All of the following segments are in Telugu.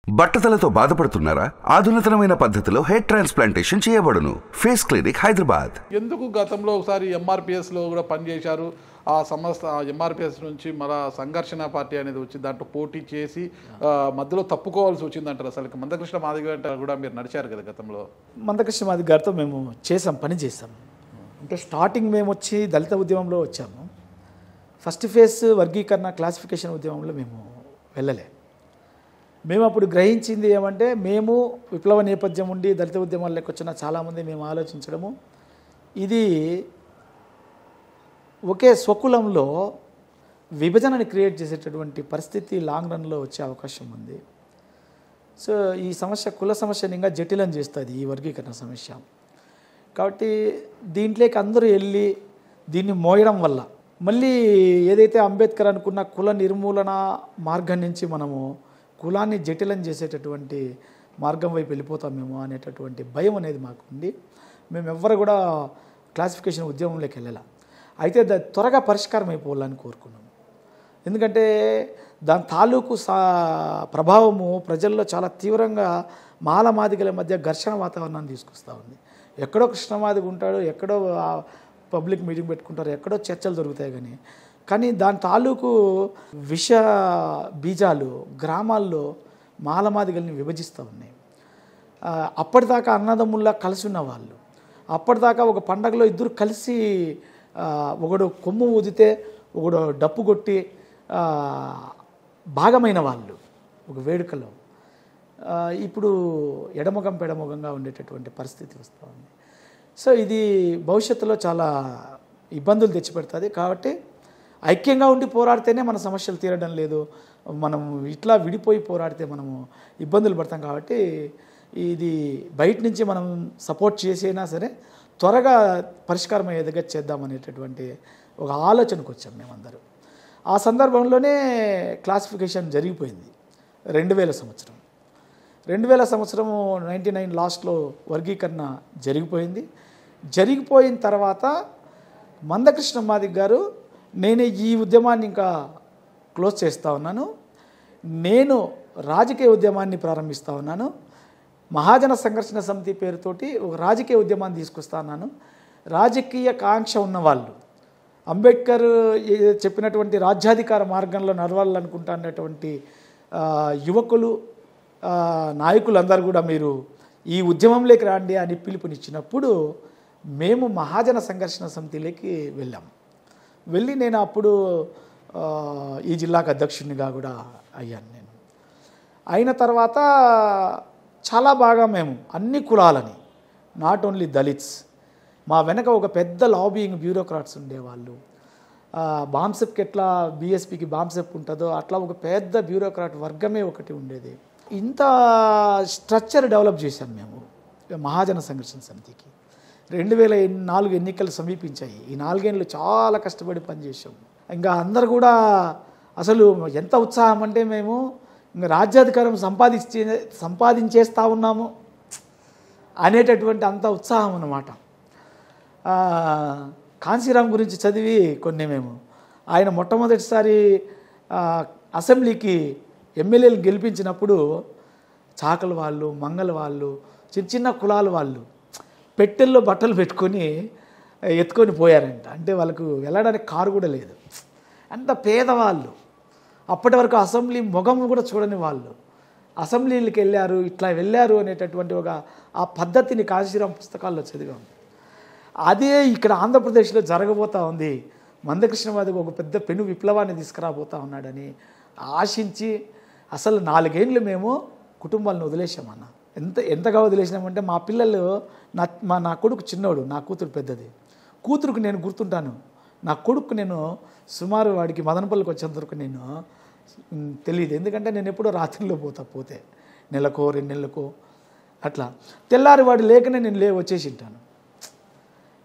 బట్టతలతో బాధపడుతున్నారా? ఆధునితనమైన పద్ధతిలో హెయిర్ ట్రాన్స్ప్లాంటేషన్ చేయబడును. Face clinic, Hyderabad. ఎందుకు గతంలో ఒకసారి ఎంఆర్పిఎస్లో కూడా పనిచేశారు. ఆ సంస్థ ఎంఆర్పిఎస్ నుంచి మన సంఘర్షణ పార్టీ అనేది వచ్చి దాంట్లో పోటీ చేసి మధ్యలో తప్పుకోవాల్సి వచ్చిందంటారు. అసలు మందకృష్ణ మాదిగ గారు కూడా మీరు నడిచారు కదా గతంలో. మందకృష్ణ మాదిగ గారితో మేము పని చేసాం. అంటే స్టార్టింగ్ మేము వచ్చి దళిత ఉద్యమంలో వచ్చాము. ఫస్ట్ ఫేజ్ వర్గీకరణ క్లాసిఫికేషన్ ఉద్యమంలో మేము వెళ్ళలే. మేము అప్పుడు గ్రహించింది ఏమంటే, మేము విప్లవ నేపథ్యం ఉండి దళిత ఉద్యమాల్లోకి వచ్చిన చాలామంది మేము ఆలోచించడము, ఇది ఒకే స్వకులంలో విభజనని క్రియేట్ చేసేటటువంటి పరిస్థితి లాంగ్ రన్లో వచ్చే అవకాశం ఉంది. సో ఈ సమస్య కుల సమస్యని ఇంకా జటిలం చేస్తుంది ఈ వర్గీకరణ సమస్య. కాబట్టి దీంట్లోకి అందరూ వెళ్ళి దీన్ని మోయడం వల్ల మళ్ళీ ఏదైతే అంబేద్కర్ అనుకున్న కుల నిర్మూలన మార్గం నుంచి మనము కులాన్ని జటిలం చేసేటటువంటి మార్గం వైపు వెళ్ళిపోతామేమో అనేటటువంటి భయం అనేది మాకు ఉంది. మేము ఎవ్వరు కూడా క్లాసిఫికేషన్ ఉద్యమంలోకి వెళ్ళాలి. అయితే త్వరగా పరిష్కారం అయిపోవాలని కోరుకున్నాము. ఎందుకంటే దాని తాలూకు ప్రభావము ప్రజల్లో చాలా తీవ్రంగా మాదిగల మధ్య ఘర్షణ వాతావరణాన్ని తీసుకొస్తూ ఉంది. ఎక్కడో కృష్ణమాదిగ ఉంటాడు, ఎక్కడో పబ్లిక్ మీటింగ్ పెట్టుకుంటారు, ఎక్కడో చర్చలు దొరుకుతాయి. కానీ దాని తాలూకు విష బీజాలు గ్రామాల్లో మాదిగల్ని విభజిస్తూ ఉన్నాయి. అప్పటిదాకా అన్నదమ్ముల్లా కలిసి ఉన్న వాళ్ళు, అప్పటిదాకా ఒక పండగలో ఇద్దరు కలిసి ఒకడు కొమ్ము ఊదితే ఒకడు డప్పు కొట్టి భాగమైన వాళ్ళు ఒక వేడుకలో ఇప్పుడు ఎడముఖం పెడముఖంగా ఉండేటటువంటి పరిస్థితి వస్తూ ఉంది. సో ఇది భవిష్యత్తులో చాలా ఇబ్బందులు తెచ్చిపెడుతుంది. కాబట్టి ఐక్యంగా ఉండి పోరాడితేనే మన సమస్యలు తీరడం లేదు. మనం ఇట్లా విడిపోయి పోరాడితే మనము ఇబ్బందులు పడతాం. కాబట్టి ఇది బయట నుంచి మనం సపోర్ట్ చేసైనా సరే త్వరగా పరిష్కారం అయ్యేదిగా చేద్దామనేటటువంటి ఒక ఆలోచనకు వచ్చాం మేమందరూ. ఆ సందర్భంలోనే క్లాసిఫికేషన్ జరిగిపోయింది. 2000 సంవత్సరం 99 లాస్ట్లో వర్గీకరణ జరిగిపోయింది. జరిగిపోయిన తర్వాత మందకృష్ణ మాదిగ గారు, నేను ఈ ఉద్యమాన్ని ఇంకా క్లోజ్ చేస్తూ ఉన్నాను, నేను రాజకీయ ఉద్యమాన్ని ప్రారంభిస్తూ ఉన్నాను, మహాజన సంఘర్షణ సమితి పేరుతోటి ఒక రాజకీయ ఉద్యమాన్ని తీసుకొస్తా ఉన్నాను. రాజకీయ కాంక్ష ఉన్నవాళ్ళు, అంబేద్కర్ చెప్పినటువంటి రాజ్యాధికార మార్గంలో నడవాలనుకుంటా అన్నటువంటి యువకులు నాయకులందరూ కూడా మీరు ఈ ఉద్యమంలోకి రండి అని పిలుపునిచ్చినప్పుడు మేము మహాజన సంఘర్షణ సమితిలోకి వెళ్ళి నేను అప్పుడు ఈ జిల్లాకు అధ్యక్షునిగా కూడా అయ్యాను. నేను అయిన తర్వాత చాలా బాగా మేము అన్ని కులాలని, నాట్ ఓన్లీ దళిత్స్, మా వెనక ఒక పెద్ద లాబియింగ్ బ్యూరోక్రాట్స్ ఉండేవాళ్ళు. బాంసెప్కి ఎట్లా బీఎస్పీకి బాంసెప్ ఉంటుందో అట్లా ఒక పెద్ద బ్యూరోక్రాట్ వర్గమే ఒకటి ఉండేది. ఇంత స్ట్రక్చర్ డెవలప్ చేశాం మేము మహాజన సంఘర్షణ సమితికి. 2004 ఎన్నికలు సమీపించాయి. ఈ 4 ఏళ్ళు చాలా కష్టపడి పనిచేసాం. ఇంకా అందరు కూడా అసలు ఎంత ఉత్సాహం అంటే, మేము ఇంకా రాజ్యాధికారం సంపాదించేస్తూ ఉన్నాము అనేటటువంటి అంత ఉత్సాహం అన్నమాట. కాంశీరాం గురించి చదివి కొన్ని మేము ఆయన మొట్టమొదటిసారి అసెంబ్లీకి ఎమ్మెల్యేలు గెలిపించినప్పుడు చాకల వాళ్ళు, మంగళ వాళ్ళు, చిన్న చిన్న కులాల వాళ్ళు పెట్టెల్లో బట్టలు పెట్టుకొని ఎత్తుకొని పోయారంట. అంటే వాళ్ళకు వెళ్ళడానికి కారు కూడా లేదు. అంత పేదవాళ్ళు, అప్పటి వరకు అసెంబ్లీ మొగం కూడా చూడని వాళ్ళు అసెంబ్లీలకు వెళ్ళారు, ఇట్లా వెళ్ళారు అనేటటువంటి ఒక ఆ పద్ధతిని కాశీరాం పుస్తకాల్లో చదివాం. అదే ఇక్కడ ఆంధ్రప్రదేశ్లో జరగబోతూ ఉంది. మందకృష్ణ మాదిగ ఒక పెద్ద పెను విప్లవాన్ని తీసుకురాబోతూ ఉన్నాడని ఆశించి అసలు 4 ఏళ్ళు మేము కుటుంబాలను వదిలేసామన్న. ఎంతగా వదిలేసినామంటే, మా పిల్లలు నా కొడుకు చిన్నోడు, నా కూతురు పెద్దది. కూతురుకు నేను గుర్తుంటాను, నా కొడుకు నేను సుమారు వాడికి మదనపల్లికి వచ్చేంత వరకు నేను తెలియదు. ఎందుకంటే నేను ఎప్పుడో రాత్రిలో పోతే నెలకో 2 నెలలకో అట్లా తెల్లారి వాడు లేకనే నేను వచ్చేసి ఉంటాను.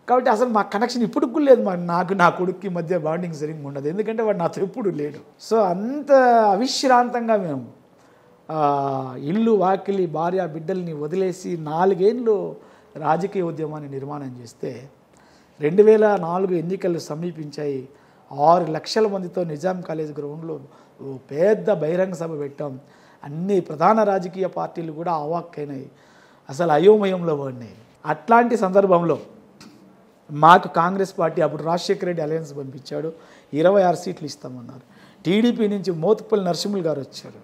కాబట్టి అసలు మా కనెక్షన్ ఇప్పటికి లేదు. నాకు నా కొడుక్కి మధ్య బాండింగ్ సరిగ్గా ఉండదు, ఎందుకంటే వాడు నాతో ఎప్పుడు లేడు. సో అంత అవిశ్రాంతంగా మేము ఇల్లు వాకిలి భార్య బిడ్డల్ని వదిలేసి 4 ఏళ్ళు రాజకీయ ఉద్యమాన్ని నిర్మాణం చేస్తే 2004 ఎన్నికలు సమీపించాయి. 6 లక్షల మందితో నిజాం కాలేజ్ గ్రౌండ్లో పెద్ద బహిరంగ సభ పెట్టాం. అన్ని ప్రధాన రాజకీయ పార్టీలు కూడా అవాక్కైనాయి, అసలు అయోమయంలో పడినాయి. అట్లాంటి సందర్భంలో మాకు కాంగ్రెస్ పార్టీ అప్పుడు రాజశేఖర రెడ్డి అలయన్స్ పంపించాడు, 26 సీట్లు ఇస్తామన్నారు. టీడీపీ నుంచి మోతుపల్లి నరసింహులు గారు వచ్చారు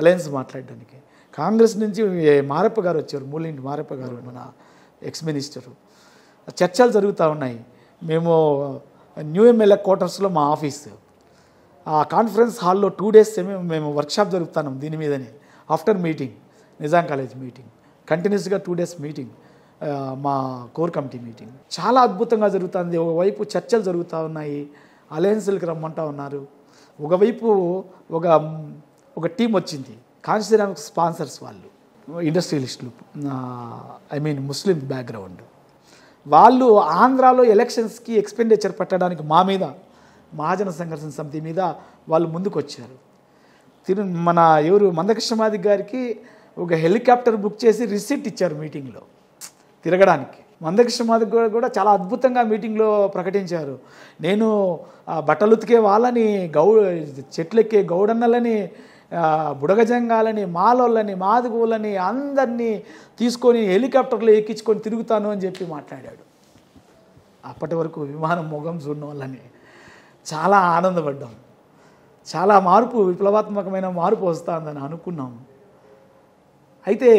అలయన్స్ మాట్లాడడానికి. కాంగ్రెస్ నుంచి మారప్ప గారు వచ్చారు, మూలింటి మారప్ప గారు, మన ఎక్స్ మినిస్టరు. చర్చలు జరుగుతూ ఉన్నాయి. మేము న్యూ ఎమ్మెల్యే క్వార్టర్స్లో మా ఆఫీసు, ఆ కాన్ఫరెన్స్ హాల్లో 2 days మేము వర్క్షాప్ జరుపుతున్నాం దీని మీదనే. After meeting, Nizam college meeting, కంటిన్యూస్గా 2 days మీటింగ్, మా కోర్ కమిటీ మీటింగ్ చాలా అద్భుతంగా జరుగుతుంది. ఒకవైపు చర్చలు జరుగుతూ ఉన్నాయి, అలయన్స్లకు రమ్మంటా ఉన్నారు. ఒకవైపు ఒక టీం వచ్చింది, కాన్స్టిట్యూన్సీ స్పాన్సర్స్ వాళ్ళు, ఇండస్ట్రియలిస్టులు, ముస్లిం బ్యాక్గ్రౌండ్ వాళ్ళు ఆంధ్రాలో ఎలక్షన్స్కి ఎక్స్పెండిచర్ పెట్టడానికి మా మీద, మహాజన సంఘర్షణ సమితి మీద వాళ్ళు ముందుకు వచ్చారు. మన మందకృష్ణ మాదిగ గారికి ఒక హెలికాప్టర్ బుక్ చేసి రిసిప్ట్ ఇచ్చారు మీటింగ్లో తిరగడానికి. మందకృష్ణ మాదిగ కూడా చాలా అద్భుతంగా మీటింగ్లో ప్రకటించారు, నేను బట్టలు ఉతికే వాళ్ళని, చెట్లెక్కే గౌడన్నలని, బుడగజంగాలని, మాలోళ్ళని, మాదిగోళ్ళని అందరినీ తీసుకొని హెలికాప్టర్లో ఎక్కించుకొని తిరుగుతాను అని చెప్పి మాట్లాడాడు. అప్పటి వరకు విమానం మొగం చూడడం వల్లని చాలా ఆనందపడ్డాం. చాలా మార్పు, విప్లవాత్మకమైన మార్పు వస్తుందని అనుకున్నాం. అయితే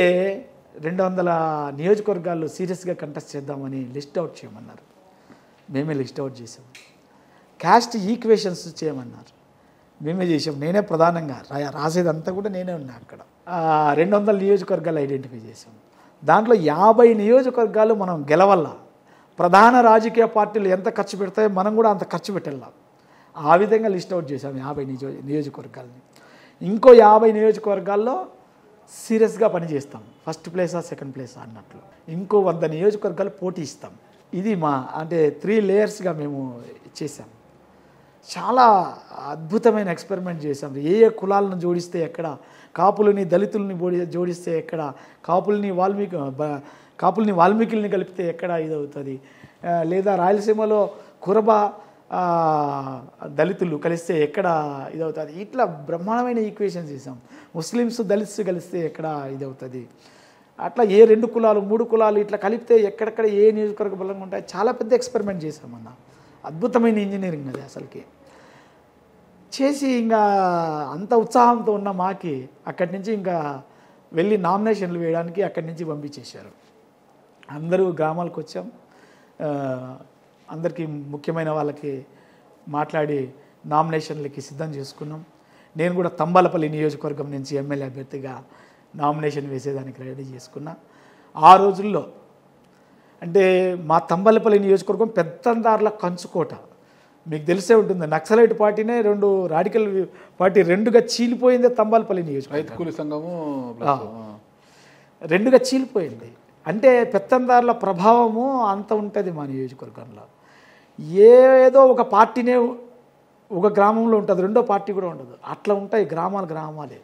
200 నియోజకవర్గాల్లో సీరియస్గా కంటెస్ట్ చేద్దామని లిస్ట్ అవుట్ చేయమన్నారు. మేమే లిస్ట్ అవుట్ చేసాం. క్యాస్ట్ ఈక్వేషన్స్ చేయమన్నారు, మేమే చేసాం. నేనే ప్రధానంగా రాసేదంతా కూడా నేనే ఉన్నా అక్కడ. 200 నియోజకవర్గాలు ఐడెంటిఫై చేసాం. దాంట్లో 50 నియోజకవర్గాలు మనం గెలవల్ల. ప్రధాన రాజకీయ పార్టీలు ఎంత ఖర్చు పెడతాయో మనం కూడా అంత ఖర్చు పెట్టాల. ఆ విధంగా లిస్ట్ అవుట్ చేసాం 50 నియోజకవర్గాలని. ఇంకో 50 నియోజకవర్గాల్లో సీరియస్గా పనిచేస్తాం, ఫస్ట్ ప్లేసా సెకండ్ ప్లేసా అన్నట్లు. ఇంకో 100 నియోజకవర్గాలు పోటీ ఇస్తాం. ఇది మా 3 లేయర్స్గా మేము చేసాం. చాలా అద్భుతమైన ఎక్స్పెరిమెంట్ చేసాం. ఏ కులాలను జోడిస్తే ఎక్కడ, కాపులని దళితుల్ని జోడిస్తే ఎక్కడ, కాపుల్ని వాల్మీకుల్ని కలిపితే ఎక్కడ ఇదవుతుంది, లేదా రాయలసీమలో కురబ దళితులు కలిస్తే ఎక్కడ ఇదవుతుంది. ఇట్లా బ్రహ్మాండమైన ఈక్వేషన్స్ చేసాం. ముస్లిమ్స్ దళిత్స్ కలిస్తే ఎక్కడ ఇదవుతుంది, అట్లా ఏ 2 కులాలు 3 కులాలు ఇట్లా కలిపితే ఎక్కడెక్కడ ఏ నియోజకవర్గ బలంగా ఉంటాయి. చాలా పెద్ద ఎక్స్పెరిమెంట్ చేసామన్న. అద్భుతమైన ఇంజనీరింగ్ అది అసలుకి. చేసి ఇంకా అంత ఉత్సాహంతో ఉన్న మాకి అక్కడి నుంచి ఇంకా వెళ్ళి నామినేషన్లు వేయడానికి అక్కడి నుంచి పంపించేశారు. అందరూ గ్రామాలకు వచ్చాం, అందరికీ ముఖ్యమైన వాళ్ళకి మాట్లాడి నామినేషన్లకి సిద్ధం చేసుకున్నాం. నేను కూడా తంబాలపల్లి నియోజకవర్గం నుంచి ఎమ్మెల్యే అభ్యర్థిగా నామినేషన్ వేసేదానికి రెడీ చేసుకున్నా. ఆ రోజుల్లో మా తంబాలపల్లి నియోజకవర్గం పెత్తందారుల కంచుకోట, మీకు తెలిసే ఉంటుంది. నక్సలైట్ పార్టీనే 2 రాడికల్ పార్టీ 2గా చీలిపోయిందే తంబాలపల్లి నియోజకవర్గం. 2గా చీలిపోయింది. పెత్తందారుల ప్రభావము అంత ఉంటుంది మా నియోజకవర్గంలో. ఏదో ఒక పార్టీనే ఒక గ్రామంలో ఉంటుంది, రెండో పార్టీ కూడా ఉండదు. అట్లా ఉంటాయి గ్రామాలే.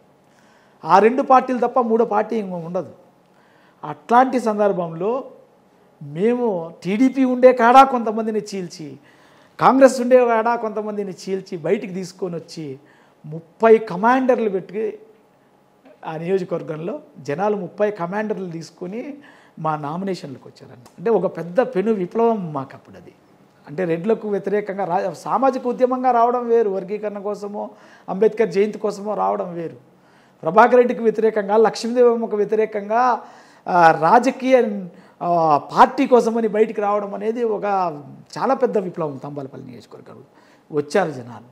ఆ 2 పార్టీలు తప్ప 3వ పార్టీ ఉండదు. అట్లాంటి సందర్భంలో మేము టీడీపీ ఉండే కాడా కొంతమందిని చీల్చి, కాంగ్రెస్ ఉండే కాడా కొంతమందిని చీల్చి బయటికి తీసుకొని వచ్చి 30 కమాండర్లు పెట్టి ఆ నియోజకవర్గంలో జనాలు 30 కమాండర్లు తీసుకొని మా నామినేషన్లకు వచ్చారని. ఒక పెద్ద పెను విప్లవం మాకు అప్పుడు అది. రెడ్లకు వ్యతిరేకంగా సామాజిక ఉద్యమంగా రావడం వేరు, వర్గీకరణ కోసమో అంబేద్కర్ జయంతి కోసమో రావడం వేరు. ప్రభాకర్ రెడ్డికి వ్యతిరేకంగా, లక్ష్మీదేవమ్మకు వ్యతిరేకంగా రాజకీయ పార్టీ కోసమని బయటికి రావడం అనేది ఒక చాలా పెద్ద విప్లవం. తంబాలపల్లి నియోజకవర్గంలో వచ్చారు జనాలు.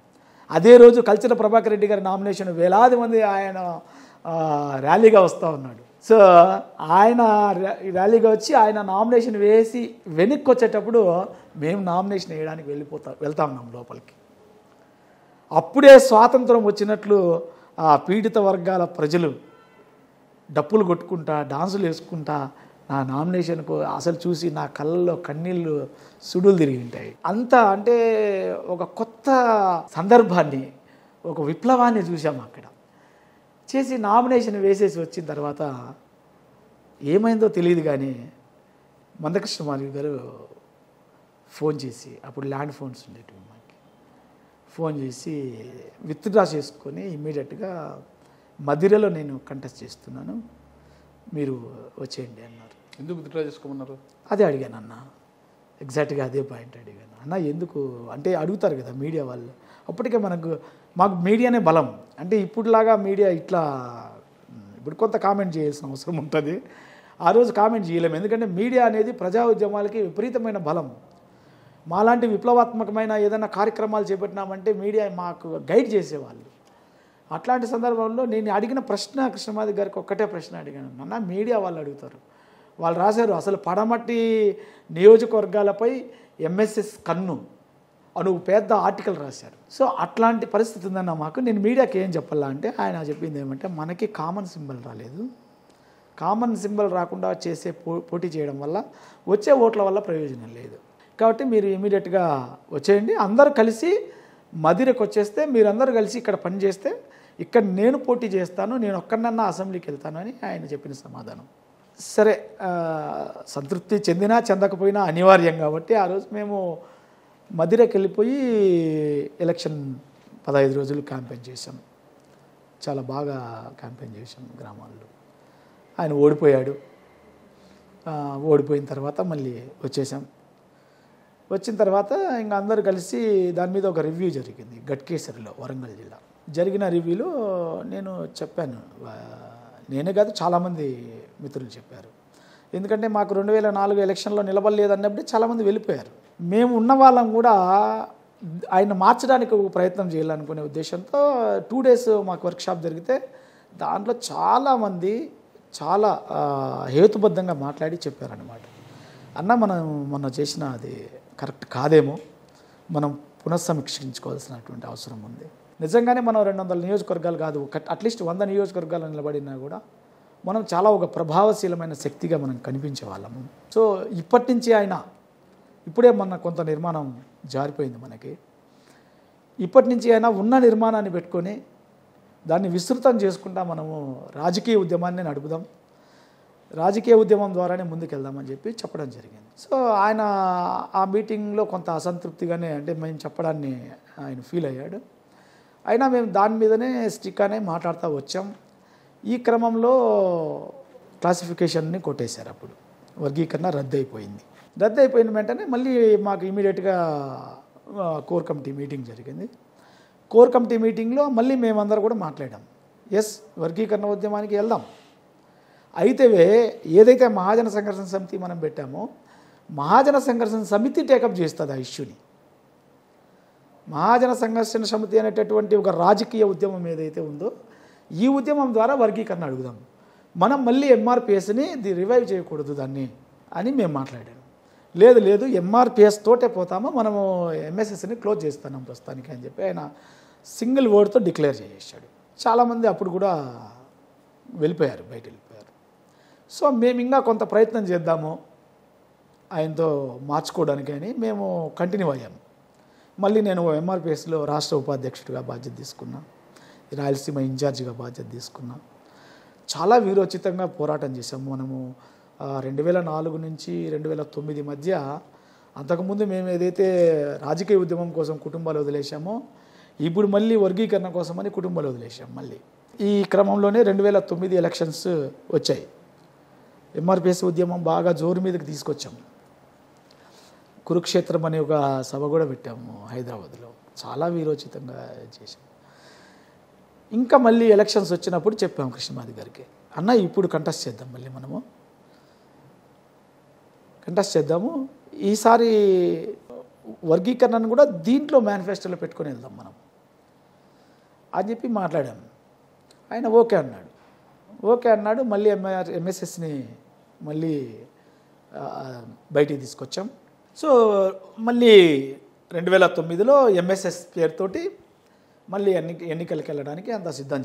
అదే రోజు కలిసిన ప్రభాకర్ రెడ్డి గారి నామినేషన్ వేలాది మంది ఆయన ర్యాలీగా వస్తూ ఉన్నాడు. సో ఆయన ర్యాలీగా వచ్చి ఆయన నామినేషన్ వేసి వెనక్కి వచ్చేటప్పుడు మేము నామినేషన్ వేయడానికి వెళ్తా ఉన్నాం లోపలికి. అప్పుడే స్వాతంత్రం వచ్చినట్లు ఆ పీడిత వర్గాల ప్రజలు డప్పులు కొట్టుకుంటా, డాన్సులు వేసుకుంటా నా నామినేషన్కు అసలు చూసి నా కళ్ళల్లో కన్నీళ్ళు సుడులు తిరిగి ఉంటాయి. అంతా ఒక కొత్త సందర్భాన్ని, ఒక విప్లవాన్ని చూసాము అక్కడ. చేసి నామినేషన్ వేసేసి వచ్చిన తర్వాత ఏమైందో తెలియదు కానీ మందకృష్ణ మాదిగ గారు ఫోన్ చేసి, అప్పుడు ల్యాండ్ ఫోన్స్ ఉండేవి మాకు, ఫోన్ చేసి విత్డ్రా చేసుకొని ఇమ్మీడియట్గా మదిరలో నేను కంటెస్ట్ చేస్తున్నాను, మీరు వచ్చేయండి అన్నారు. ఎందుకు విత్డ్రా చేసుకోమన్నారు? అదే అడిగాను అన్న, ఎగ్జాక్ట్గా అదే పాయింట్ అడిగాను అన్న. ఎందుకు అంటే అడుగుతారు కదా మీడియా వాళ్ళు, అప్పటికే మాకు మీడియానే బలం. అంటే ఇప్పుడులాగా మీడియా ఇట్లా ఇప్పుడు కొంత కామెంట్ చేయాల్సిన అవసరం ఉంటుంది, ఆ రోజు కామెంట్ చేయలేము. ఎందుకంటే మీడియా అనేది ప్రజా ఉద్యమాలకి విపరీతమైన బలం. మాలాంటి విప్లవాత్మకమైన ఏదైనా కార్యక్రమాలు చేపట్టినామంటే మీడియా మాకు గైడ్ చేసేవాళ్ళు. అట్లాంటి సందర్భంలో నేను అడిగిన ప్రశ్న కృష్ణమాది గారికి ఒక్కటే ప్రశ్న అడిగాను అన్న. మీడియా వాళ్ళు అడుగుతారు, వాళ్ళు రాశారు అసలు పడమటి నియోజకవర్గాలపై ఎంఎస్ఎస్ కన్ను అను పెద్ద ఆర్టికల్ రాశారు. సో అట్లాంటి పరిస్థితి ఉందన్న మాకు. నేను మీడియాకి ఏం చెప్పాలా అంటే ఆయన చెప్పింది ఏమంటే మనకి కామన్ సింబల్ రాలేదు, కామన్ సింబల్ రాకుండా చేసే పోటీ చేయడం వల్ల వచ్చే ఓట్ల వల్ల ప్రయోజనం లేదు, కాబట్టి మీరు ఇమీడియట్గా వచ్చేయండి, అందరూ కలిసి మదిరకు వచ్చేస్తే మీరందరూ కలిసి ఇక్కడ పనిచేస్తే ఇక్కడ నేను పోటీ చేస్తాను, నేను ఒక్కనన్నా అసెంబ్లీకి వెళ్తాను అని ఆయన చెప్పిన సమాధానం. సరే సంతృప్తి చెందినా చెందకపోయినా అనివార్యం కాబట్టి ఆ రోజు మేము మదిరకు వెళ్ళిపోయి ఎలక్షన్ 15 రోజులు క్యాంపెయిన్ చేశాం. చాలా బాగా క్యాంపెయిన్ చేశాం గ్రామాల్లో. ఆయన ఓడిపోయాడు. ఓడిపోయిన తర్వాత మళ్ళీ వచ్చేసాం. వచ్చిన తర్వాత ఇంకా అందరూ కలిసి దాని మీద ఒక రివ్యూ జరిగింది గట్కేసరిలో, వరంగల్ జిల్లా. జరిగిన రివ్యూలో నేను చెప్పాను, నేనే కాదు చాలామంది మిత్రులు చెప్పారు. ఎందుకంటే మాకు 2004 ఎలక్షన్లో నిలబడలేదన్నప్పుడు చాలామంది వెళ్ళిపోయారు. మేము ఉన్న వాళ్ళం కూడా ఆయన మార్చడానికి ఒక ప్రయత్నం చేయాలనుకునే ఉద్దేశంతో 2 days మాకు వర్క్షాప్ జరిగితే దాంట్లో చాలామంది చాలా హేతుబద్ధంగా మాట్లాడి చెప్పారనమాట. అన్న మనం మొన్న చేసిన అది కరెక్ట్ కాదేమో, మనం పునఃసమీక్షించుకోవాల్సినటువంటి అవసరం ఉంది. నిజంగానే మనం 200 నియోజకవర్గాలు కాదు, అట్లీస్ట్ 100 నియోజకవర్గాలు నిలబడినా కూడా మనం చాలా ఒక ప్రభావశీలమైన శక్తిగా మనం కనిపించే వాళ్ళము. సో ఇప్పటి నుంచి ఆయన ఇప్పుడే మొన్న కొంత నిర్మాణం జారిపోయింది మనకి. ఇప్పటి నుంచి అయినా ఉన్న నిర్మాణాన్ని పెట్టుకొని దాన్ని విస్తృతం చేసుకుంటా మనము రాజకీయ ఉద్యమాన్ని నడుపుదాం, రాజకీయ ఉద్యమం ద్వారానే ముందుకెళ్దామని చెప్పి చెప్పడం జరిగింది. సో ఆయన ఆ మీటింగ్లో కొంత అసంతృప్తిగానే అంటే మేము చెప్పడాన్ని ఆయన ఫీల్ అయ్యాడు. అయినా మేము దాని మీదనే స్టిక్ అనే మాట్లాడుతూ వచ్చాం. ఈ క్రమంలో క్లాసిఫికేషన్ని కొట్టేశారు. అప్పుడు వర్గీకరణ రద్దు అయిపోయిన వెంటనే మళ్ళీ మాకు ఇమీడియట్గా కోర్ కమిటీ మీటింగ్ జరిగింది. కోర్ కమిటీ మీటింగ్లో మళ్ళీ మేమందరూ కూడా మాట్లాడాం, ఎస్ వర్గీకరణ ఉద్యమానికి వెళ్దాం. అయితే ఏదైతే మహాజన సంఘర్షణ సమితి మనం పెట్టామో మహాజన సంఘర్షణ సమితి టేకప్ చేస్తుంది ఆ ఇష్యూని. మహాజన సంఘర్షణ సమితి అనేటటువంటి ఒక రాజకీయ ఉద్యమం ఏదైతే ఉందో ఈ ఉద్యమం ద్వారా వర్గీకరణ అడుగుదాం, మనం మళ్ళీ ఎంఆర్పిఎస్ని రివైవ్ చేయకూడదు దాన్ని అని మేము మాట్లాడాము. లేదు ఎంఆర్పిఎస్ తోటే పోతామో మనము ఎంఎస్ఎస్ని క్లోజ్ చేస్తున్నాం ప్రస్తుతానికి అని చెప్పి ఆయన సింగిల్ వర్డ్తో డిక్లేర్ చేసేసాడు. చాలామంది అప్పుడు కూడా బయట వెళ్ళిపోయారు. సో మేము ఇంకా కొంత ప్రయత్నం చేద్దాము ఆయనతో మార్చుకోవడానికి అని మేము కంటిన్యూ అయ్యాము. మళ్ళీ నేను ఎంఆర్పిఎస్లో రాష్ట్ర ఉపాధ్యక్షుడిగా బాధ్యత తీసుకున్నా, రాయలసీమ ఇన్ఛార్జిగా బాధ్యత తీసుకున్నా. చాలా వీరోచితంగా పోరాటం చేశాము మనము. 2004 నుంచి 2009 మధ్య, అంతకుముందు మేము ఏదైతే రాజకీయ ఉద్యమం కోసం కుటుంబాలు వదిలేసామో ఇప్పుడు మళ్ళీ వర్గీకరణ కోసమని కుటుంబాలు వదిలేసాం. మళ్ళీ ఈ క్రమంలోనే 2009 ఎలక్షన్స్ వచ్చాయి. ఎంఆర్పిఎస్ ఉద్యమం బాగా జోరు మీదకి తీసుకొచ్చాము. కురుక్షేత్రం అనే ఒక సభ కూడా పెట్టాము హైదరాబాద్లో, చాలా వీరోచితంగా చేసాం. ఇంకా మళ్ళీ ఎలక్షన్స్ వచ్చినప్పుడు చెప్పాము కృష్ణమాది గారికి, అన్న ఇప్పుడు కంటెస్ట్ చేద్దాం, మళ్ళీ మనము కంటెస్ట్ చేద్దాము, ఈసారి వర్గీకరణను కూడా దీంట్లో మేనిఫెస్టోలో పెట్టుకొని వెళ్దాం మనం అని చెప్పి మాట్లాడాము. ఆయన ఓకే అన్నాడు. మళ్ళీ ఎంఎస్ఎస్ని మళ్ళీ బయటికి తీసుకొచ్చాం. సో మళ్ళీ 2009లో ఎంఎస్ఎస్ పేరుతోటి మళ్ళీ ఎన్నికలకు వెళ్ళడానికి అంత సిద్ధం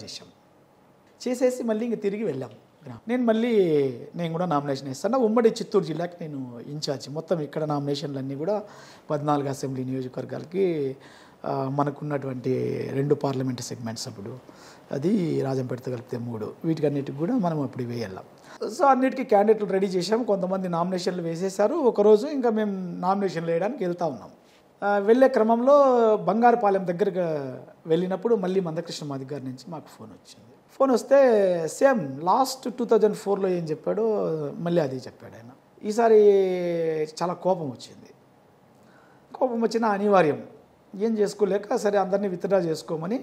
చేసేసి మళ్ళీ ఇంక తిరిగి వెళ్ళాం. నేను కూడా నామినేషన్ వేస్తాను. ఉమ్మడి చిత్తూరు జిల్లాకి నేను ఇన్ఛార్జి. మొత్తం ఇక్కడ నామినేషన్లన్నీ కూడా 14 అసెంబ్లీ నియోజకవర్గాలకి మనకున్నటువంటి 2 పార్లమెంట్ సెగ్మెంట్స్, అప్పుడు అది రాజంపేటతో కలిపితే 3, వీటికన్నిటికి కూడా మనం అప్పుడు వేయాలి. సో అన్నిటికీ క్యాండిడేట్లు రెడీ చేసాము. కొంతమంది నామినేషన్లు వేసేశారు. ఒకరోజు ఇంకా మేము నామినేషన్లు వేయడానికి వెళ్తూ ఉన్నాం. వెళ్ళే క్రమంలో బంగారుపాలెం దగ్గరకు వెళ్ళినప్పుడు మళ్ళీ మందకృష్ణ మాదిగ గారి నుంచి మాకు ఫోన్ వచ్చింది. ఫోన్ వస్తే సేమ్ లాస్ట్ 2004లో ఏం చెప్పాడో మళ్ళీ అది చెప్పాడు ఆయన. ఈసారి చాలా కోపం వచ్చింది. కోపం వచ్చిన అనివార్యం, ఏం చేసుకోలేక సరే అందరినీ విత్డ్రా చేసుకోమని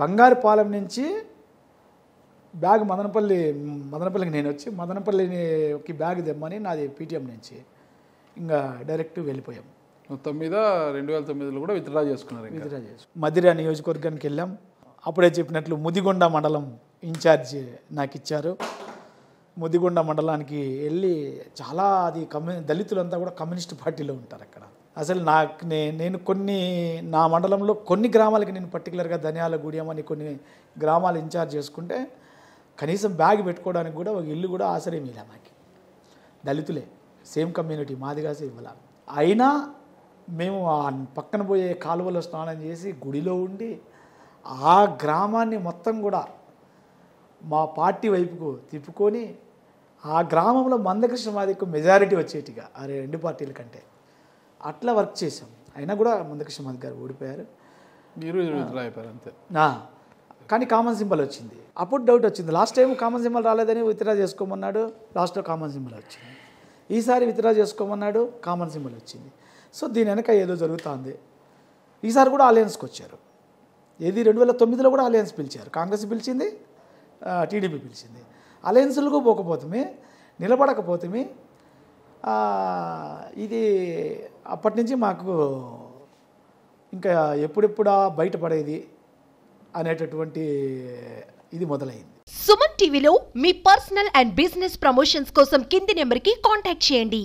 బంగారుపాలెం నుంచి బ్యాగ్ మదనపల్లికి నేను వచ్చి మదనపల్లికి బ్యాగ్ తెమ్మని నాది పీటీఎం నుంచి ఇంకా డైరెక్ట్ వెళ్ళిపోయాం. మొత్తం మీద 2009లో కూడా విత్డ్రా చేసుకున్నారు. మదిర నియోజకవర్గానికి వెళ్ళాం. అప్పుడే చెప్పినట్లు ముదిగొండ మండలం ఇన్ఛార్జ్ నాకు ఇచ్చారు. ముదిగొండ మండలానికి వెళ్ళి చాలా అది దళితులంతా కూడా కమ్యూనిస్ట్ పార్టీలో ఉంటారు అక్కడ. అసలు నేను నా మండలంలో కొన్ని గ్రామాలకి నేను పర్టికులర్గా ధనియాలగూడెం అని కొన్ని గ్రామాలు ఇన్ఛార్జ్ చేసుకుంటే కనీసం బ్యాగ్ పెట్టుకోవడానికి కూడా ఒక ఇల్లు కూడా ఆశ్రయం ఇలా మాకు. దళితులే, సేమ్ కమ్యూనిటీ మాదిగా ఇవ్వాల. అయినా మేము ఆ పక్కన పోయే కాలువలో స్నానం చేసి గుడిలో ఉండి ఆ గ్రామాన్ని మొత్తం కూడా మా పార్టీ వైపుకు తిప్పుకొని ఆ గ్రామంలో మందకృష్ణ మాదిగకు మెజారిటీ వచ్చేటిగా ఆ రెండు పార్టీల కంటే అట్లా వర్క్ చేసాం. అయినా కూడా మందకృష్ణ మాదిగ గారు ఓడిపోయారు. మీరు విత్డ్రా అయిపోయారు అంతే. కానీ కామన్ సింబల్ వచ్చింది. అప్పుడు డౌట్ వచ్చింది. లాస్ట్ టైం కామన్ సింబల్ రాలేదని విత్డ్రా చేసుకోమన్నాడు, లాస్ట్లో కామన్ సింబల్ వచ్చింది. ఈసారి విత్డ్రా చేసుకోమన్నాడు, కామన్ సింబల్ వచ్చింది. సో దీని వెనక ఏదో జరుగుతుంది. ఈసారి కూడా అలయన్స్కి వచ్చారు. ఏది 2009లో కూడా అలయన్స్ పిలిచారు. కాంగ్రెస్ పిలిచింది, టీడీపీ పిలిచింది. అలయన్స్లకు పోకపోతే నిలబడకపోతే ఇది అప్పటి నుంచి మాకు ఇంకా ఎప్పుడెప్పుడా బయటపడేది అనేటటువంటి ఇది మొదలైంది. సుమన్ టీవీలో మీ పర్సనల్ అండ్ బిజినెస్ ప్రమోషన్స్ కోసం కింది నెంబర్కి కాంటాక్ట్ చేయండి.